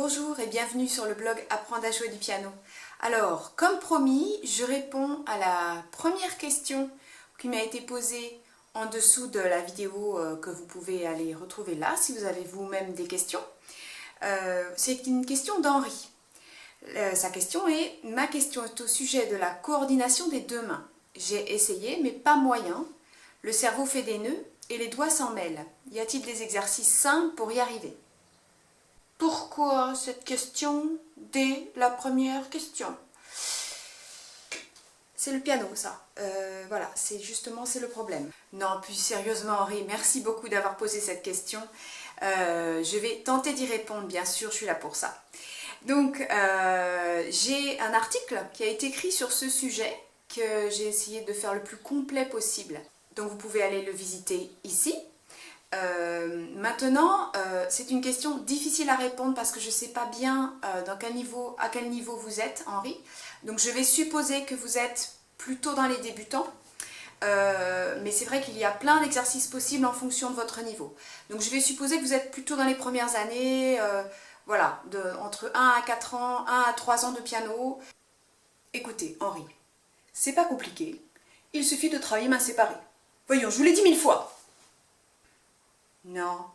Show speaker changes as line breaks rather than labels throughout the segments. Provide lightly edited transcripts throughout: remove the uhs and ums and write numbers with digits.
Bonjour et bienvenue sur le blog Apprendre à jouer du piano. Alors, comme promis, je réponds à la première question qui m'a été posée en dessous de la vidéo que vous pouvez aller retrouver là, si vous avez vous-même des questions. C'est une question d'Henri. Sa question est « Ma question est au sujet de la coordination des deux mains. J'ai essayé, mais pas moyen. Le cerveau fait des nœuds et les doigts s'en mêlent. Y a-t-il des exercices simples pour y arriver ?» Pourquoi cette question dès la première question? C'est le piano, ça. Voilà, c'est le problème. Non, plus sérieusement, Henri, merci beaucoup d'avoir posé cette question. Je vais tenter d'y répondre, bien sûr, je suis là pour ça. Donc, j'ai un article qui a été écrit sur ce sujet que j'ai essayé de faire le plus complet possible. Donc, vous pouvez aller le visiter ici. Maintenant, c'est une question difficile à répondre parce que je ne sais pas bien à quel niveau vous êtes, Henri. Donc je vais supposer que vous êtes plutôt dans les débutants. Mais c'est vrai qu'il y a plein d'exercices possibles en fonction de votre niveau. Donc je vais supposer que vous êtes plutôt dans les premières années, voilà, entre 1 à 4 ans, 1 à 3 ans de piano. Écoutez, Henri, c'est pas compliqué. Il suffit de travailler main séparée. Voyons, je vous l'ai dit 1000 fois. Non,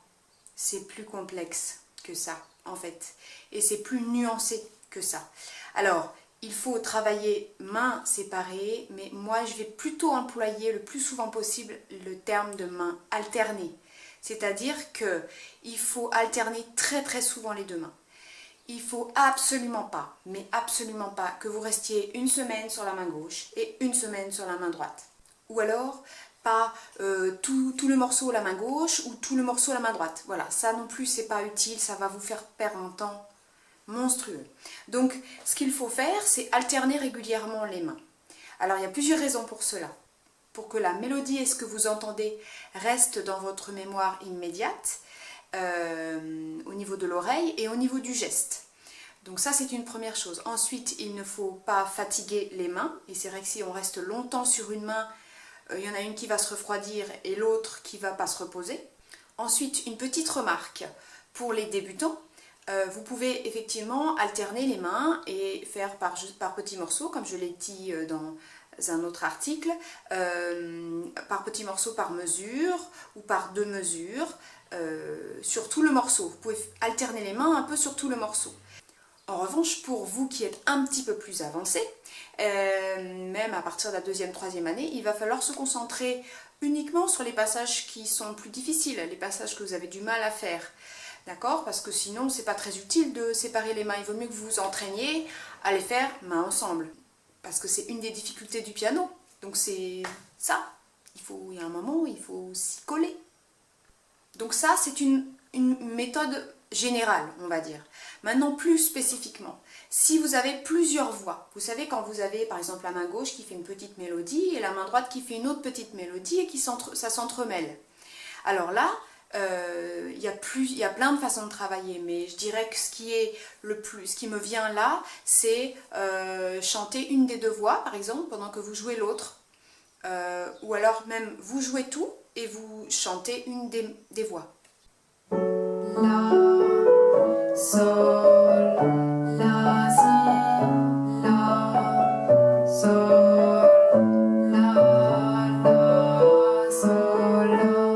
c'est plus complexe que ça, en fait. Et c'est plus nuancé que ça. Alors, il faut travailler mains séparées, mais moi, je vais plutôt employer le plus souvent possible le terme de mains alternées. C'est-à-dire qu'il faut alterner très très souvent les deux mains. Il ne faut absolument pas, mais absolument pas, que vous restiez une semaine sur la main gauche et une semaine sur la main droite. Ou alors, pas tout le morceau à la main gauche ou tout le morceau à la main droite. Voilà, ça non plus, c'est pas utile, ça va vous faire perdre un temps monstrueux. Donc, ce qu'il faut faire, c'est alterner régulièrement les mains. Alors, il y a plusieurs raisons pour cela. Pour que la mélodie et ce que vous entendez restent dans votre mémoire immédiate, au niveau de l'oreille et au niveau du geste. Donc ça, c'est une première chose. Ensuite, il ne faut pas fatiguer les mains. Et c'est vrai que si on reste longtemps sur une main, il y en a une qui va se refroidir et l'autre qui ne va pas se reposer. Ensuite, une petite remarque pour les débutants. Vous pouvez effectivement alterner les mains et faire par petits morceaux, comme je l'ai dit dans un autre article, par petits morceaux par mesure ou par deux mesures sur tout le morceau. Vous pouvez alterner les mains un peu sur tout le morceau. En revanche, pour vous qui êtes un petit peu plus avancé, même à partir de la deuxième, troisième année, il va falloir se concentrer uniquement sur les passages qui sont plus difficiles, les passages que vous avez du mal à faire. D'accord? Parce que sinon, c'est pas très utile de séparer les mains. Il vaut mieux que vous vous entraîniez à les faire mains ensemble. Parce que c'est une des difficultés du piano. Donc c'est ça. Il y a un moment où il faut s'y coller. Donc ça, c'est une méthode générale, on va dire. Maintenant, plus spécifiquement, si vous avez plusieurs voix, vous savez quand vous avez par exemple la main gauche qui fait une petite mélodie et la main droite qui fait une autre petite mélodie et ça s'entremêle. Alors là, il y a plein de façons de travailler, mais je dirais que ce qui me vient là, c'est chanter une des deux voix, par exemple, pendant que vous jouez l'autre. Ou alors même vous jouez tout et vous chantez une des voix. La, sol, la, si, la, sol, la, sol, la.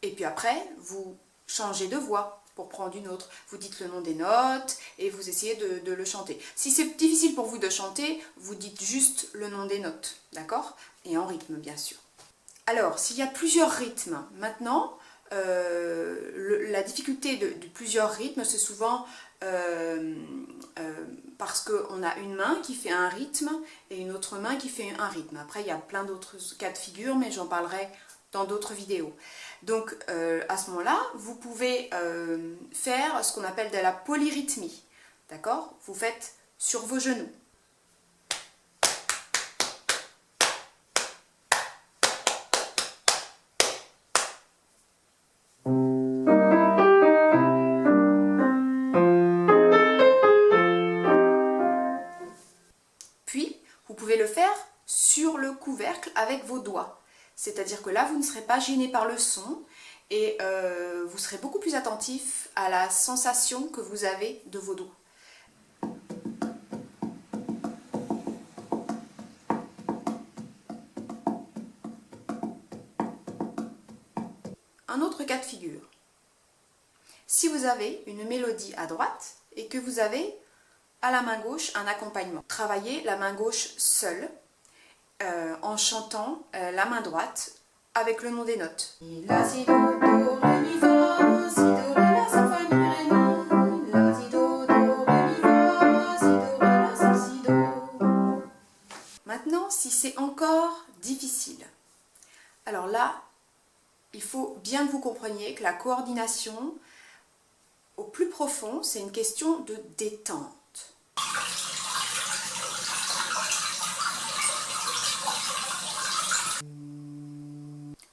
Et puis après, vous changez de voix pour prendre une autre. Vous dites le nom des notes et vous essayez de le chanter. Si c'est difficile pour vous de chanter, vous dites juste le nom des notes, d'accord? Et en rythme, bien sûr. Alors, s'il y a plusieurs rythmes, maintenant, la difficulté de plusieurs rythmes, c'est souvent parce qu'on a une main qui fait un rythme et une autre main qui fait un rythme. Après, il y a plein d'autres cas de figure, mais j'en parlerai dans d'autres vidéos. Donc, à ce moment-là, vous pouvez faire ce qu'on appelle de la polyrythmie. D'accord? Vous faites sur vos genoux. Puis, vous pouvez le faire sur le couvercle avec vos doigts. C'est-à-dire que là, vous ne serez pas gêné par le son et vous serez beaucoup plus attentif à la sensation que vous avez de vos doigts. Un autre cas de figure. Si vous avez une mélodie à droite et que vous avez à la main gauche un accompagnement, travaillez la main gauche seule en chantant la main droite avec le nom des notes. La, si, do, do, ré, mi, fa, si, do, ré, la, sol, fa, mi, ré, mi. La, si, do, do, ré, mi, fa, si, do, ré, la, sol, si, do. Maintenant, si c'est encore difficile, alors là, il faut bien que vous compreniez que la coordination, au plus profond, c'est une question de détente.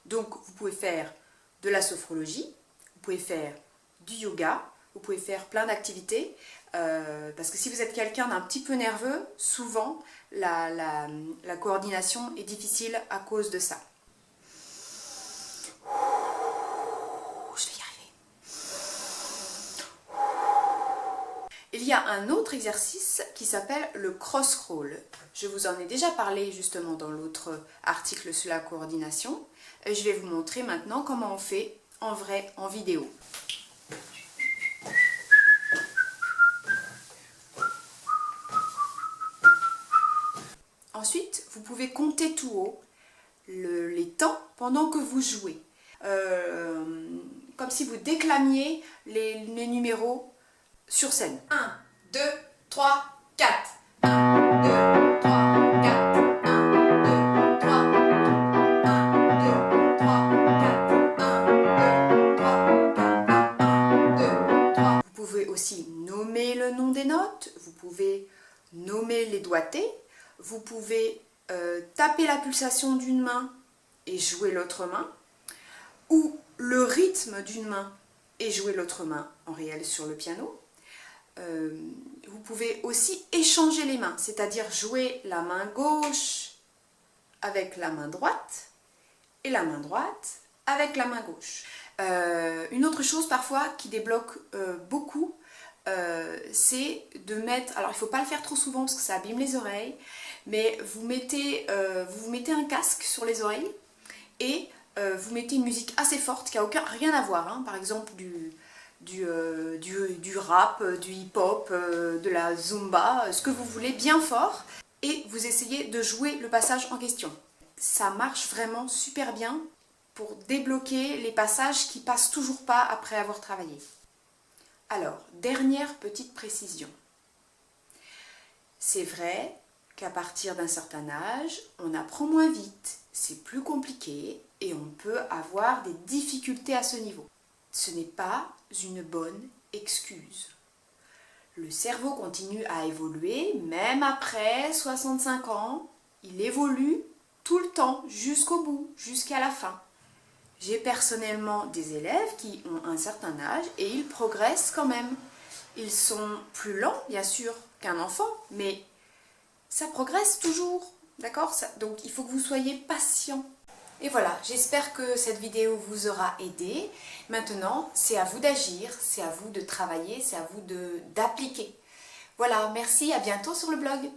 Donc, vous pouvez faire de la sophrologie, vous pouvez faire du yoga, vous pouvez faire plein d'activités, parce que si vous êtes quelqu'un d'un petit peu nerveux, souvent la coordination est difficile à cause de ça. Je vais y arriver. Il y a un autre exercice qui s'appelle le cross-roll. Je vous en ai déjà parlé justement dans l'autre article sur la coordination. Je vais vous montrer maintenant comment on fait en vrai, en vidéo. Ensuite, vous pouvez compter tout haut les temps pendant que vous jouez. Comme si vous déclamiez les numéros sur scène. 1, 2, 3, 4. 1, 2, 3, 4. 1, 2, 3, 1, 2, 3, 4. 1, 2, 3, 4. 1, 2, 3. Vous pouvez aussi nommer le nom des notes, vous pouvez nommer les doigtés, vous pouvez taper la pulsation d'une main et jouer l'autre main, ou le rythme d'une main et jouer l'autre main en réel sur le piano. Vous pouvez aussi échanger les mains, c'est-à-dire jouer la main gauche avec la main droite et la main droite avec la main gauche. Une autre chose parfois qui débloque beaucoup, c'est de mettre, alors il ne faut pas le faire trop souvent parce que ça abîme les oreilles, mais vous mettez un casque sur les oreilles et vous mettez une musique assez forte qui n'a rien à voir, hein, par exemple du rap, du hip-hop, de la zumba, ce que vous voulez, bien fort, et vous essayez de jouer le passage en question. Ça marche vraiment super bien pour débloquer les passages qui passent toujours pas après avoir travaillé. Alors, dernière petite précision. C'est vrai qu'à partir d'un certain âge, on apprend moins vite, c'est plus compliqué et on peut avoir des difficultés à ce niveau. Ce n'est pas une bonne excuse. Le cerveau continue à évoluer, même après 65 ans, il évolue tout le temps, jusqu'au bout, jusqu'à la fin. J'ai personnellement des élèves qui ont un certain âge et ils progressent quand même. Ils sont plus lents, bien sûr, qu'un enfant, mais ça progresse toujours, d'accord? Donc il faut que vous soyez patient. Et voilà, j'espère que cette vidéo vous aura aidé. Maintenant, c'est à vous d'agir, c'est à vous de travailler, c'est à vous d'appliquer. Voilà, merci, à bientôt sur le blog.